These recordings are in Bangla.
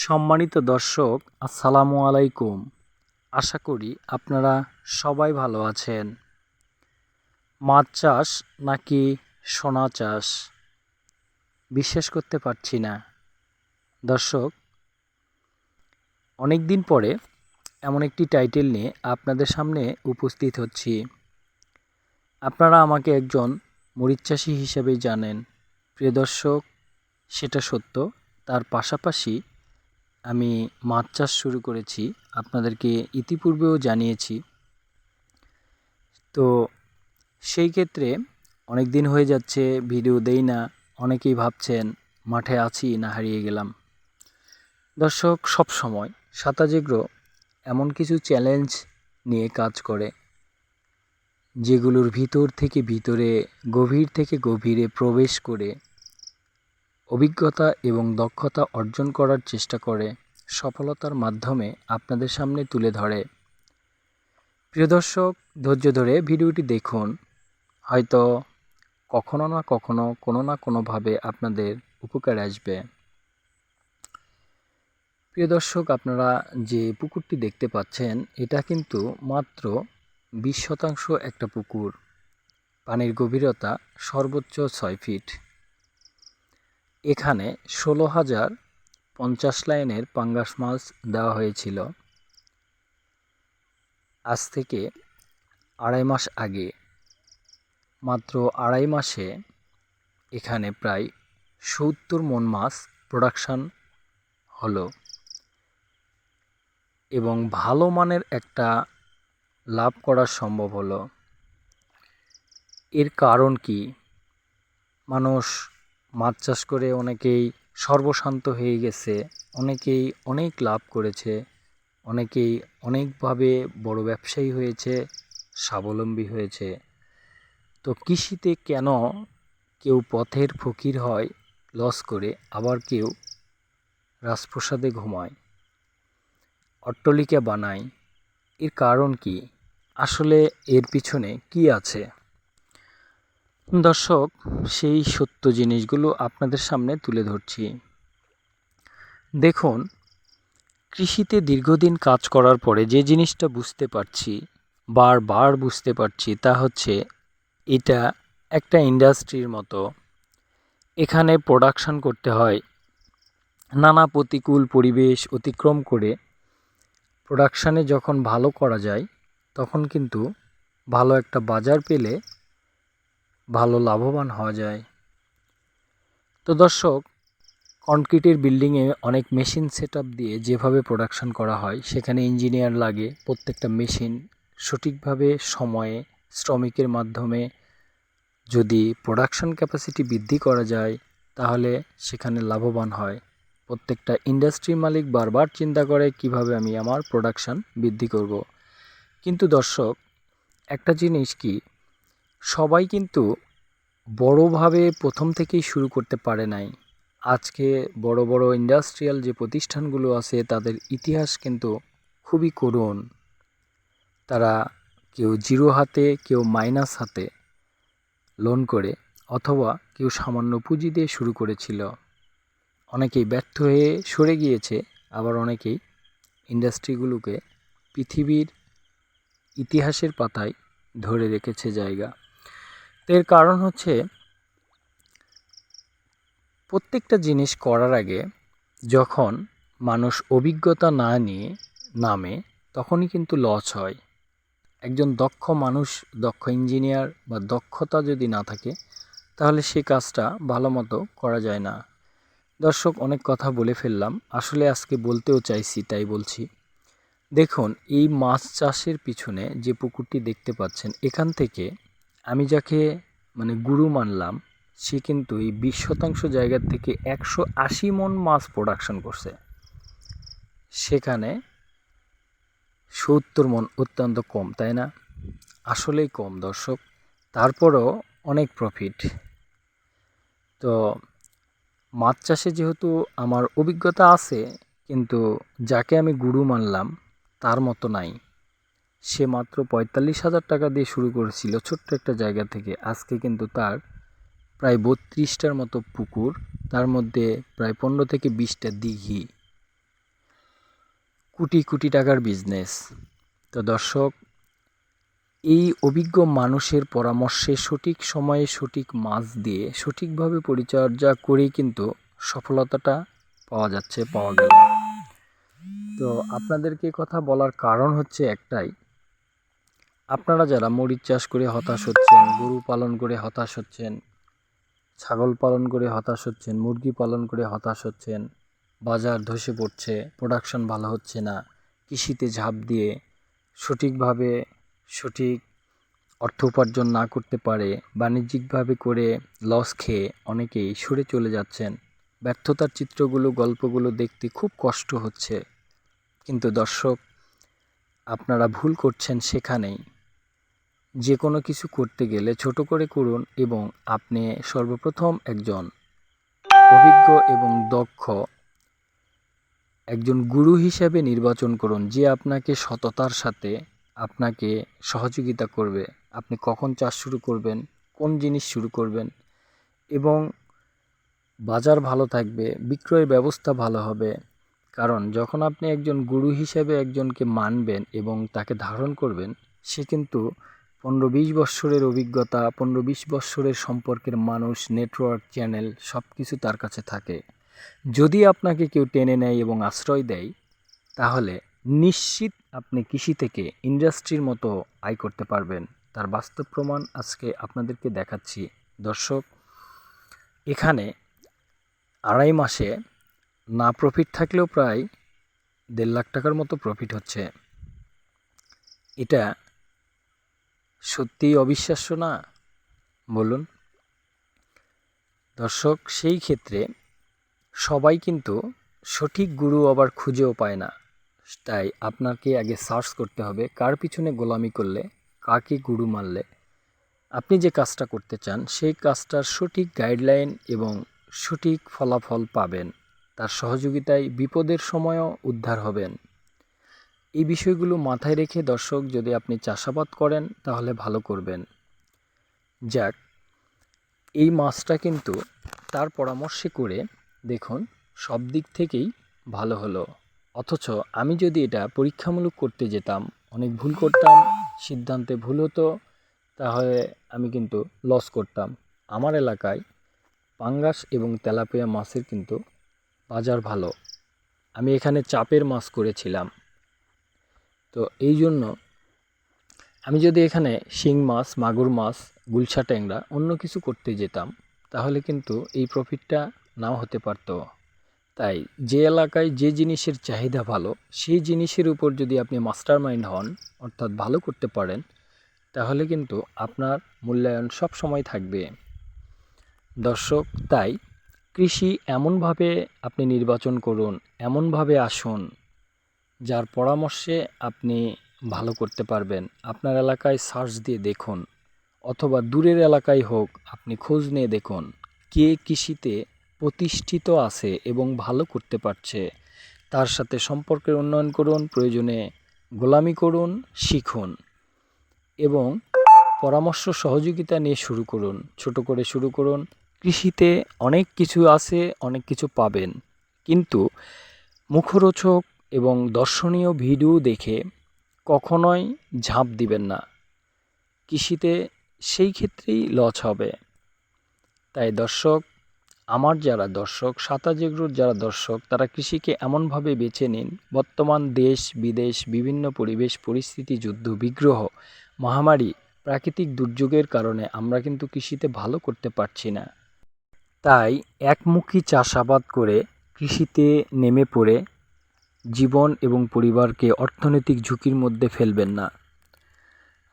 সম্মানিত দর্শক, আসসালামু আলাইকুম। আশা করি আপনারা সবাই ভালো আছেন। মাছ চাষ নাকি সোনা চাষ, বিশ্বাস করতে পারছি না। দর্শক, অনেক দিন পরে এমন একটি টাইটেল নিয়ে আপনাদের সামনে উপস্থিত হচ্ছি। আপনারা আমাকে একজন মরিচ চাষি হিসেবেই জানেন। প্রিয় দর্শক, সেটা সত্য। তার পাশাপাশি আমি মাছ চাষ শুরু করেছি, আপনাদেরকে ইতিপূর্বেও জানিয়েছি। তো সেই ক্ষেত্রে অনেক দিন হয়ে যাচ্ছে ভিডিও দেই না। অনেকেই ভাবছেন মাঠে আছি না হারিয়ে গেলাম। দর্শক, সব সময় সাতাজেগ্রো এমন কিছু চ্যালেঞ্জ নিয়ে কাজ করে যেগুলোর ভিতর থেকে ভিতরে, গভীর থেকে গভীরে প্রবেশ করে অভিজ্ঞতা এবং দক্ষতা অর্জন করার চেষ্টা করে সফলতার মাধ্যমে আপনাদের সামনে তুলে ধরে। প্রিয় দর্শক, ধৈর্য ধরে ভিডিওটি দেখুন। হয়তো কখনো না কখনো, কোনো না কোনোভাবে আপনাদের উপকারে আসবে। প্রিয় দর্শক, আপনারা যে পুকুরটি দেখতে পাচ্ছেন, এটা কিন্তু মাত্র 20% একটা পুকুর। পানির গভীরতা সর্বোচ্চ 6 ফিট। এখানে 16,050 লাইনের পাঙ্গাস মাছ দেওয়া হয়েছিল আজ থেকে 2.5 মাস আগে। মাত্র 2.5 মাসে এখানে প্রায় 70 মণ মাছ প্রোডাকশান হলো এবং ভালো মানের একটা লাভ করা সম্ভব হলো। এর কারণ কি? মানুষ মাছ চাষ করে অনেকেই সর্বশান্ত হয়ে গেছে, অনেকেই অনেক লাভ করেছে, অনেকেই অনেকভাবে বড় ব্যবসায়ী হয়েছে, স্বাবলম্বী হয়েছে। তো কৃষিতে কেন কেউ পথের ফকির হয় লস করে, আবার কেউ রাজপ্রাসাদে ঘুমায়, অট্টালিকা বানায়? এর কারণ কি? আসলে এর পিছনে কি আছে? দর্শক, সেই সত্য জিনিসগুলো আপনাদের সামনে তুলে ধরছি। দেখুন, কৃষিতে দীর্ঘদিন কাজ করার পরে যে জিনিসটা বুঝতে পারছি, বারবার বুঝতে পারছি, তা হচ্ছে এটা একটা ইন্ডাস্ট্রির মতো। এখানে প্রোডাকশন করতে হয় নানা প্রতিকূল পরিবেশ অতিক্রম করে। প্রোডাকশানে যখন ভালো করা যায়, তখন কিন্তু ভালো একটা বাজার পেলে ভালো লাভবান হওয়া যায়। তো দর্শক, কনক্রিটের বিল্ডিংয়ে অনেক মেশিন সেটআপ দিয়ে যেভাবে প্রোডাকশন করা হয়, সেখানে ইঞ্জিনিয়ার লাগে। প্রত্যেকটা মেশিন সঠিকভাবে সময়ে শ্রমিকের মাধ্যমে যদি প্রোডাকশন ক্যাপাসিটি বৃদ্ধি করা যায়, তাহলে সেখানে লাভবান হয়। প্রত্যেকটা ইন্ডাস্ট্রি মালিক বারবার চিন্তা করে কিভাবে আমি আমার প্রোডাকশন বৃদ্ধি করব। কিন্তু দর্শক, একটা জিনিস কি, সবাই কিন্তু বড়োভাবে প্রথম থেকেই শুরু করতে পারে নাই। আজকে বড় বড় ইন্ডাস্ট্রিয়াল যে প্রতিষ্ঠানগুলো আছে, তাদের ইতিহাস কিন্তু খুবই করুণ। তারা কেউ জিরো হাতে, কেউ মাইনাস হাতে লোন করে, অথবা কেউ সামান্য পুঁজি দিয়ে শুরু করেছিল। অনেকেই ব্যর্থ হয়ে সরে গিয়েছে, আবার অনেকেই ইন্ডাস্ট্রিগুলোকে পৃথিবীর ইতিহাসের পাতায় ধরে রেখেছে জায়গা। এর কারণ হচ্ছে, প্রত্যেকটা জিনিস করার আগে যখন মানুষ অভিজ্ঞতা না নিয়ে নামে, তখনই কিন্তু লস হয়। একজন দক্ষ মানুষ, দক্ষ ইঞ্জিনিয়ার বা দক্ষতা যদি না থাকে, তাহলে সে কাজটা ভালো মতো করা যায় না। দর্শক, অনেক কথা বলে ফেললাম, আসলে আজকে বলতেও চাইছি, তাই বলছি। দেখুন, এই মাছ চাষের পিছনে যে পুকুরটি দেখতে পাচ্ছেন, এখান থেকে আমি যাকে গুরু মানলাম, সে কিন্তু এই 20% জায়গার থেকে 180 মণ মাছ প্রোডাকশন করছে। সেখানে 70 মণ অত্যন্ত কম, তাই না? আসলেই কম দর্শক, তারপরও অনেক প্রফিট। তো মাছ চাষে যেহেতু আমার অভিজ্ঞতা আছে, কিন্তু যাকে আমি গুরু মানলাম তার মতো নাই। সে মাত্র 45,000 টাকা দিয়ে শুরু করেছিল ছোট্ট একটা জায়গা থেকে। আজকে কিন্তু তার প্রায় 32টার মতো পুকুর, তার মধ্যে প্রায় 15 থেকে 20টা দিঘি। কোটি কোটি টাকার বিজনেস। তো দর্শক, এই অভিজ্ঞ মানুষের পরামর্শে সঠিক সময়ে সঠিক মাছ দিয়ে সঠিকভাবে পরিচর্যা করেই কিন্তু সফলতাটা পাওয়া গেল। তো আপনাদেরকে কথা বলার কারণ হচ্ছে একটাই, আপনারা যারা মরিচ চাষ করে হতাশ হচ্ছেন, গরু পালন করে হতাশ হচ্ছেন, ছাগল পালন করে হতাশ হচ্ছেন, মুরগি পালন করে হতাশ হচ্ছেন, বাজার ধসে পড়ছে, প্রোডাকশন ভালো হচ্ছে না, কৃষিতে ঝাঁপ দিয়ে সঠিকভাবে সঠিক অর্থ উপার্জন না করতে পারে, বাণিজ্যিকভাবে করে লস খেয়ে অনেকেই সরে চলে যাচ্ছেন। ব্যর্থতার চিত্রগুলো, গল্পগুলো দেখতে খুব কষ্ট হচ্ছে। কিন্তু দর্শক, আপনারা ভুল করছেন সেখানেই। যে কোনো কিছু করতে গেলে ছোট করে করুন এবং আপনি সর্বপ্রথম একজন অভিজ্ঞ এবং দক্ষ একজন গুরু হিসেবে নির্বাচন করুন, যে আপনাকে সততার সাথে আপনাকে সহযোগিতা করবে। আপনি কখন চাষ শুরু করবেন, কোন জিনিস শুরু করবেন, এবং বাজার ভালো থাকবে, বিক্রয়ের ব্যবস্থা ভালো হবে। কারণ যখন আপনি একজন গুরু হিসেবে একজনকে মানবেন এবং তাকে ধারণ করবেন, সে কিন্তু 15-20 বৎসরের অভিজ্ঞতা, 15-20 বৎসরের সম্পর্কের মানুষ, নেটওয়ার্ক, চ্যানেল সব কিছু তার কাছে থাকে। যদি আপনাকে কেউ টেনে নেয় এবং আশ্রয় দেয়, তাহলে নিশ্চিত আপনি কৃষি থেকে ইন্ডাস্ট্রির মতো আয় করতে পারবেন। তার বাস্তব প্রমাণ আজকে আপনাদেরকে দেখাচ্ছি। দর্শক, এখানে 2.5 মাসে না প্রফিট থাকলেও প্রায় 1.5 লাখ টাকার মতো প্রফিট হচ্ছে। এটা সত্যিই অবিশ্বাস্য না, বলুন? দর্শক, সেই ক্ষেত্রে সবাই কিন্তু সঠিক গুরু আবার খুঁজেও পায় না। তাই আপনাকে আগে সার্চ করতে হবে কার পিছনে গোলামি করলে, কাকে গুরু মানলে আপনি যে কাজটা করতে চান সেই কাজটার সঠিক গাইডলাইন এবং সঠিক ফলাফল পাবেন। তার সহযোগিতায় বিপদের সময়ও উদ্ধার হবেন। এই বিষয়গুলো মাথায় রেখে দর্শক, যদি আপনি চাষাবাদ করেন তাহলে ভালো করবেন। যাক, এই মাছটা কিন্তু তার পরামর্শে করে দেখুন সব দিক থেকেই ভালো হলো। অথচ আমি যদি এটা পরীক্ষামূলক করতে যেতাম, অনেক ভুল করতাম, সিদ্ধান্তে ভুল হতো, তাহলে আমি কিন্তু লস করতাম। আমার এলাকায় পাঙ্গাস এবং তেলাপিয়া মাছের কিন্তু বাজার ভালো। আমি এখানে চাপের মাছ করেছিলাম। তো এই জন্য আমি যদি এখানে শিং মাছ, মাগুর মাছ, গুলশা ট্যাংরা অন্য কিছু করতে যেতাম, তাহলে কিন্তু এই প্রফিটটা নাও হতে পারতো। তাই যে এলাকায় যে জিনিসের চাহিদা ভালো, সেই জিনিসের উপর যদি আপনি মাস্টার মাইন্ড হন, অর্থাৎ ভালো করতে পারেন, তাহলে কিন্তু আপনার মূল্যায়ন সব সময় থাকবে। দর্শক, তাই কৃষি এমনভাবে আপনি নির্বাচন করুন, এমনভাবে আসুন যার পরামর্শে আপনি ভালো করতে পারবেন। আপনার এলাকায় সার্চ দিয়ে দেখুন, অথবা দূরের এলাকায় হোক, আপনি খোঁজ নিয়ে দেখুন কে কৃষিতে প্রতিষ্ঠিত আছে এবং ভালো করতে পারছে। তার সাথে সম্পর্কের উন্নয়ন করুন, প্রয়োজনে গোলামি করুন, শিখুন এবং পরামর্শ সহযোগিতা নিয়ে শুরু করুন। ছোট করে শুরু করুন। কৃষিতে অনেক কিছু আছে, অনেক কিছু পাবেন, কিন্তু মুখরোচক এবং দর্শনীয় ভিডিও দেখে কখনোই ঝাঁপ দিবেন না। কৃষিতে সেই ক্ষেত্রেই লস হবে। তাই দর্শক, আমার যারা দর্শক, সাতাশ এগ্রোর যারা দর্শক, তারা কৃষিকে এমনভাবে বেছে নিন। বর্তমান দেশ বিদেশ বিভিন্ন পরিবেশ পরিস্থিতি, যুদ্ধ বিগ্রহ, মহামারী, প্রাকৃতিক দুর্যোগের কারণে আমরা কিন্তু কৃষিতে ভালো করতে পারছি না। তাই একমুখী চাষাবাদ করে কৃষিতে নেমে পড়ে জীবন এবং পরিবারকে অর্থনৈতিক ঝুঁকির মধ্যে ফেলবেন না।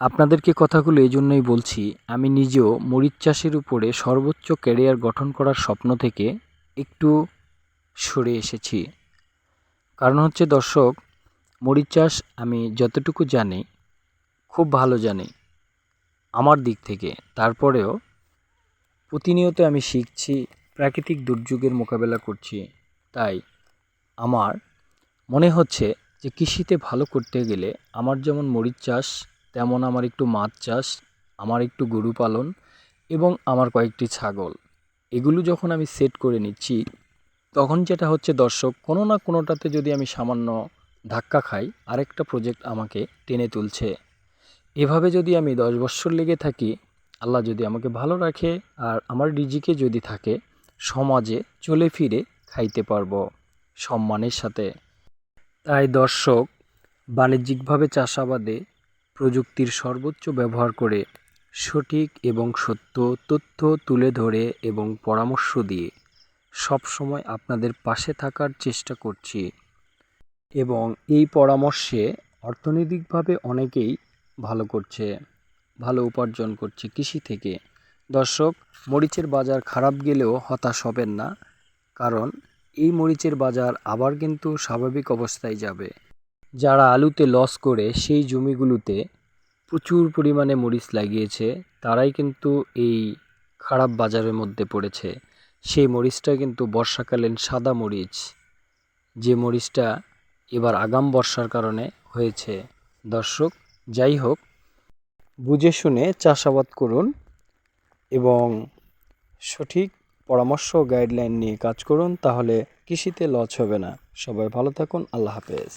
আপনাদেরকে কথাগুলো এই জন্যই বলছি, আমি নিজেও মরিচ চাষের উপরে সর্বোচ্চ ক্যারিয়ার গঠন করার স্বপ্ন থেকে একটু সরে এসেছি। কারণ হচ্ছে দর্শক, মরিচ চাষ আমি যতটুকু জানি, খুব ভালো জানি আমার দিক থেকে। তারপরেও প্রতিনিয়ত আমি শিখছি, প্রাকৃতিক দুর্যোগের মোকাবেলা করছি। তাই আমার মনে হচ্ছে যে কৃষিতে ভালো করতে গেলে আমার যেমন মরিচ চাষ, তেমন আমার একটু মাছ চাষ, আমার একটু গরু পালন এবং আমার কয়েকটি ছাগল, এগুলো যখন আমি সেট করে নিচ্ছি, তখন যেটা হচ্ছে দর্শক, কোনো না কোনোটাতে যদি আমি সামান্য ধাক্কা খাই, আরেকটা প্রজেক্ট আমাকে টেনে তুলছে। এভাবে যদি আমি 10 বছর লেগে থাকি, আল্লাহ যদি আমাকে ভালো রাখে আর আমার রিজিকে যদি থাকে, সমাজে চলে ফিরে খাইতে পারবো সম্মানের সাথে। তাই দর্শক, বাণিজ্যিকভাবে চাষাবাদে প্রযুক্তির সর্বোচ্চ ব্যবহার করে সঠিক এবং সত্য তথ্য তুলে ধরে এবং পরামর্শ দিয়ে সবসময় আপনাদের পাশে থাকার চেষ্টা করছি। এবং এই পরামর্শে অর্থনৈতিকভাবে অনেকেই ভালো করছে, ভালো উপার্জন করছে কৃষি থেকে। দর্শক, মরিচের বাজার খারাপ গেলেও হতাশ হবেন না, কারণ এই মরিচের বাজার আবার কিন্তু স্বাভাবিক অবস্থায় যাবে। যারা আলুতে লস করে সেই জমিগুলোতে প্রচুর পরিমাণে মরিচ লাগিয়েছে, তারাই কিন্তু এই খারাপ বাজারের মধ্যে পড়েছে। সেই মরিচটা কিন্তু বর্ষাকালীন সাদা মরিচ, যে মরিচটা এবার আগাম বর্ষার কারণে হয়েছে। দর্শক, যাই হোক, বুঝে শুনে চাষাবাদ করুন এবং সঠিক পরামর্শ গাইডলাইন নিয়ে কাজ করুন, তাহলে কৃষিতে লস হবে না। সবাই ভালো থাকুন, আল্লাহ হাফেজ।